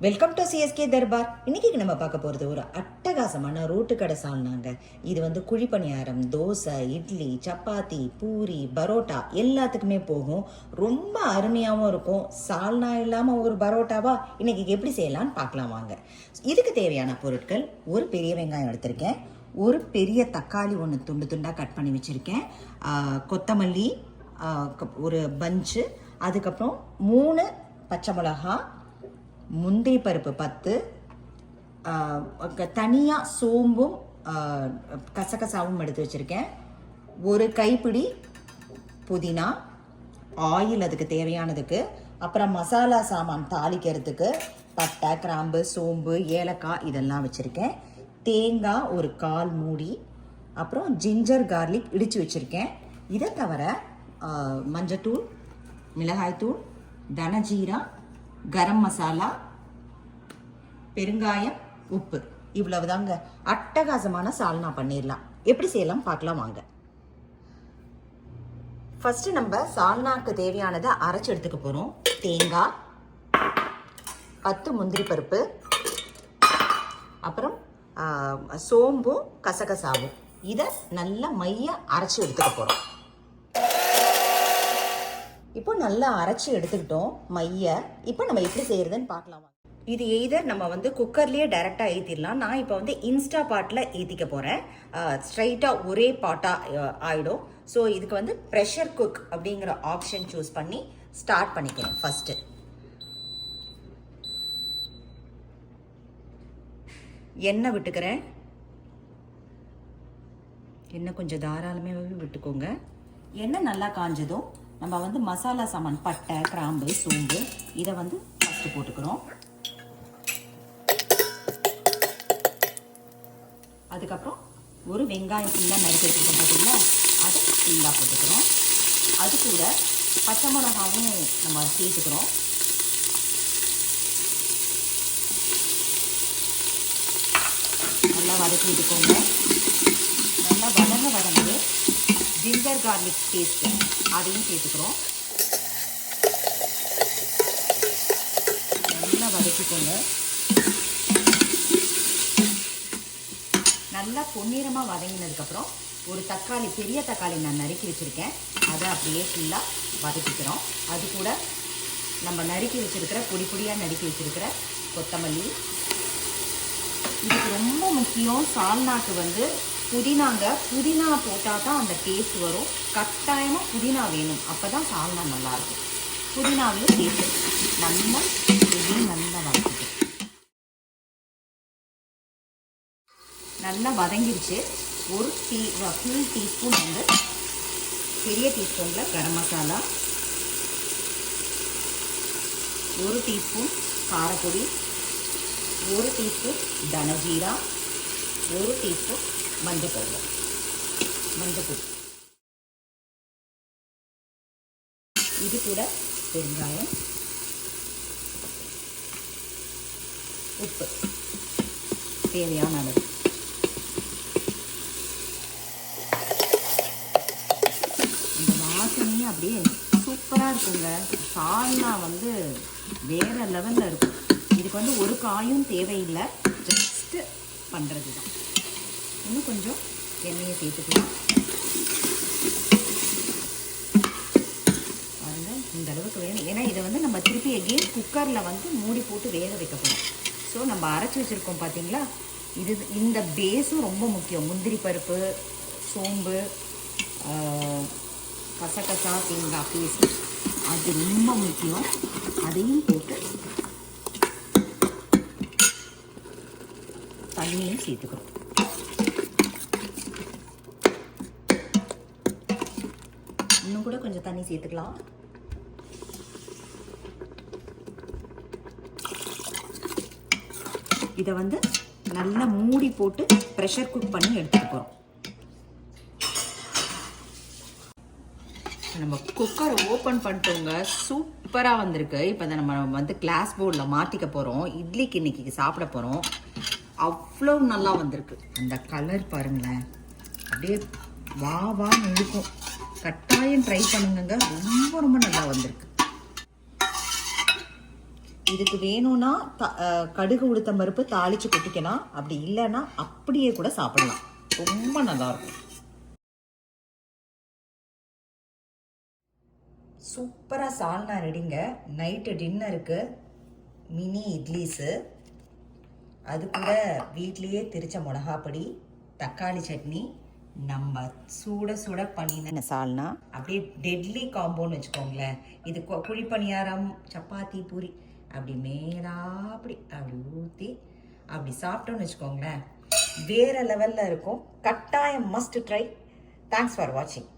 Welcome to CSK Darbar. இன்னைக்கு நம்ம பார்க்க போகிறது ஒரு அட்டகாசமான ரோட்டு கடை சால்னாங்க. இது வந்து குழிப்பணியாரம், தோசை, இட்லி, சப்பாத்தி, பூரி, பரோட்டா எல்லாத்துக்குமே போகும். ரொம்ப அருமையாகவும் இருக்கும். சால்னா இல்லாமல் ஒரு பரோட்டாவா இன்னைக்கு எப்படி செய்யலான்னு பார்க்கலாம் வாங்க. இதுக்கு தேவையான பொருட்கள்: ஒரு பெரிய வெங்காயம் எடுத்திருக்கேன், ஒரு பெரிய தக்காளி ஒன்று துண்டு துண்டாக கட் பண்ணி வச்சுருக்கேன், கொத்தமல்லி ஒரு பஞ்சு, அதுக்கப்புறம் 3 பச்சை மிளகா, முந்திரி பருப்பு 10, தனியாக சோம்பும் கசகசாவும் எடுத்து வச்சுருக்கேன், ஒரு கைப்பிடி புதினா, ஆயில் அதுக்கு தேவையானதுக்கு, அப்புறம் மசாலா சாமான் தாளிக்கிறதுக்கு பட்டை, கிராம்பு, சோம்பு, ஏலக்காய் இதெல்லாம் வச்சுருக்கேன், தேங்காய் ஒரு 1/4 மூடி, அப்புறம் ஜிஞ்சர் கார்லிக் இடித்து வச்சுருக்கேன். இதை தவிர மஞ்சத்தூள், மிளகாய்த்தூள், தனஜீரா, கரம் மசாலா, பெருங்காயம், உப்பு, இவ்வளவு தாங்க. அட்டகாசமான சால்னா பண்ணிடலாம். எப்படி செய்யலாம் பார்க்கலாம் வாங்க. ஃபர்ஸ்ட் நம்ம சால்னாக்கு தேவையானதை அரைச்சி எடுத்துக்க போகிறோம். தேங்காய், 10 முந்திரி பருப்பு, அப்புறம் சோம்பும் கசகசாவும், இதை நல்லா மைய அரைச்சி எடுத்துக்க போகிறோம். இப்போ நல்லா அரைச்சி எடுத்துக்கிட்டோம் மைய. இப்போ நம்ம எப்படி செய்யறதுன்னு பார்க்கலாம். இது எய்தர் நம்ம வந்து குக்கர்லேயே டைரெக்டாக ஏற்றிடலாம். நான் இப்போ வந்து இன்ஸ்டா பாட்டில் ஏற்றிக்க போகிறேன். ஸ்ட்ரைட்டாக ஒரே பாட்டாக ஆகிடும். ஸோ இதுக்கு வந்து ப்ரெஷர் குக் அப்படிங்கிற ஆப்ஷன் சூஸ் பண்ணி ஸ்டார்ட் பண்ணிக்கிறேன். ஃபஸ்ட்டு எண்ணெய் விட்டுக்கிறேன். எண்ணெய் கொஞ்சம் தாராளமாகவே விட்டுக்கோங்க. எண்ணெய் நல்லா காஞ்சதும் நம்ம வந்து மசாலா சாமான் பட்டை, கிராம்பு, சோம்பு இதை வந்து ஃபஸ்ட்டு போட்டுக்கிறோம். அதுக்கப்புறம் ஒரு வெங்காயம் ஃபுல்லாக நறுக்கி வச்சுருக்கோம் பார்த்தீங்களா, அதை ஃபுல்லாக போட்டுக்கிறோம். அது கூட பச்சை மிளகாவும் நம்ம சேர்த்துக்கிறோம். நல்லா வதக்கி விட்டுக்கோங்க. நல்லா வதங்க ஜிஞ்சர் கார்லிக் பேஸ்ட்டு அதையும் சேர்த்துக்கிறோம். நல்லா வதக்கிக்கோங்க. நல்லா பொன்னிறமாக வதங்கினதுக்கப்புறம் ஒரு தக்காளி, பெரிய தக்காளி நான் நறுக்கி வச்சுருக்கேன், அதை அப்படியே ஃபுல்லாக வதக்கிக்கிறோம். அது கூட நம்ம நறுக்கி வச்சுருக்கிற பொடியாக நறுக்கி வச்சுருக்கிற கொத்தமல்லி. இதுக்கு ரொம்ப முக்கியம் சால்னாக்கு வந்து புதினா போட்டால் தான் அந்த டேஸ்ட் வரும். கட்டாயமாக புதினா வேணும், அப்போ தான் சால்னா நல்லாயிருக்கும். புதினாவையும் சேர்த்து நல்லா வதக்கிட்டு நல்லா வதங்கிடுச்சு. ஒரு ஃபுல் டீஸ்பூன் வந்து பெரிய டீஸ்பூனில் garam masala, 1 teaspoon காரப்பொடி, 1 teaspoon தனஜீரா, 1 teaspoon மஞ்சள் பொடி, இது கூட பெருங்காயம், உப்பு தேவையான அளவு. இந்த வாசனையும் அப்படியே சூப்பராக இருக்குங்க. சால்னா வந்து வேற லெவலில் இருக்கும். இதுக்கு வந்து ஒரு காயும் தேவையில்லை, ஜஸ்ட்டு பண்ணுறது தான். இன்னும் கொஞ்சம் எண்ணெயை சேர்த்துக்கலாம். பாருங்கள், இந்த அளவுக்கு வேணும். ஏன்னா இதை வந்து நம்ம திருப்பி எகெயின் குக்கரில் வந்து மூடி போட்டு வேக வைக்க போகிறோம். ஸோ நம்ம அரைச்சி வச்சுருக்கோம் பார்த்தீங்களா, இந்த பேஸும் ரொம்ப முக்கியம். முந்திரி பருப்பு, சோம்பு, கசகசா, தேங்காய் பேஸ்ட், அது ரொம்ப முக்கியம். அதையும் போட்டு தண்ணியும் சேர்த்துக்கிறோம். இன்னும் கூட கொஞ்சம் தண்ணி சேர்த்துக்கலாம். இதை வந்து நல்லா மூடி போட்டு ப்ரெஷர் குக் பண்ணி எடுத்துட்டு போகிறோம். நம்ம குக்கரை ஓப்பன் பண்ணிட்டோங்க. சூப்பராக வந்திருக்கு. இப்போ அதை நம்ம வந்து கிளாஸ் போர்டில் மாற்றிக்க போகிறோம். இட்லிக்கு இன்னைக்கு சாப்பிட போகிறோம். அவ்வளோ நல்லா வந்திருக்கு. அந்த கலர் பாருங்களேன், அப்படியே வான்னு இருக்கும். கட்டாயம் ட்ரை பண்ணுங்க, ரொம்ப நல்லா வந்திருக்கு. இதுக்கு வேணும்னா கடுகு உளுத்தம் பருப்பு தாளித்து கொட்டிக்கலாம். அப்படி இல்லைன்னா அப்படியே கூட சாப்பிடலாம். ரொம்ப நல்லாயிருக்கும். சூப்பராக சால்னா ரெடிங்க. நைட்டு டின்னருக்கு மினி இட்லிஸு, அது கூட வீட்லேயே திரிச்ச மிளகாப்பொடி, தக்காளி சட்னி, நம்ம சுட சுட பண்ணின சால்னா, அப்படியே டெட்லி காம்போன்னு வச்சுக்கோங்களேன். இது குழிப்பணியாரம், சப்பாத்தி, பூரி அப்படி மேலாப்படி அப்படி ஊற்றி அப்படி சாப்பிட்டோன்னு வச்சுக்கோங்களேன், வேறு லெவலில் இருக்கும். கட்டாயம் மஸ்ட் ட்ரை. தேங்க்ஸ் ஃபார் வாட்சிங்.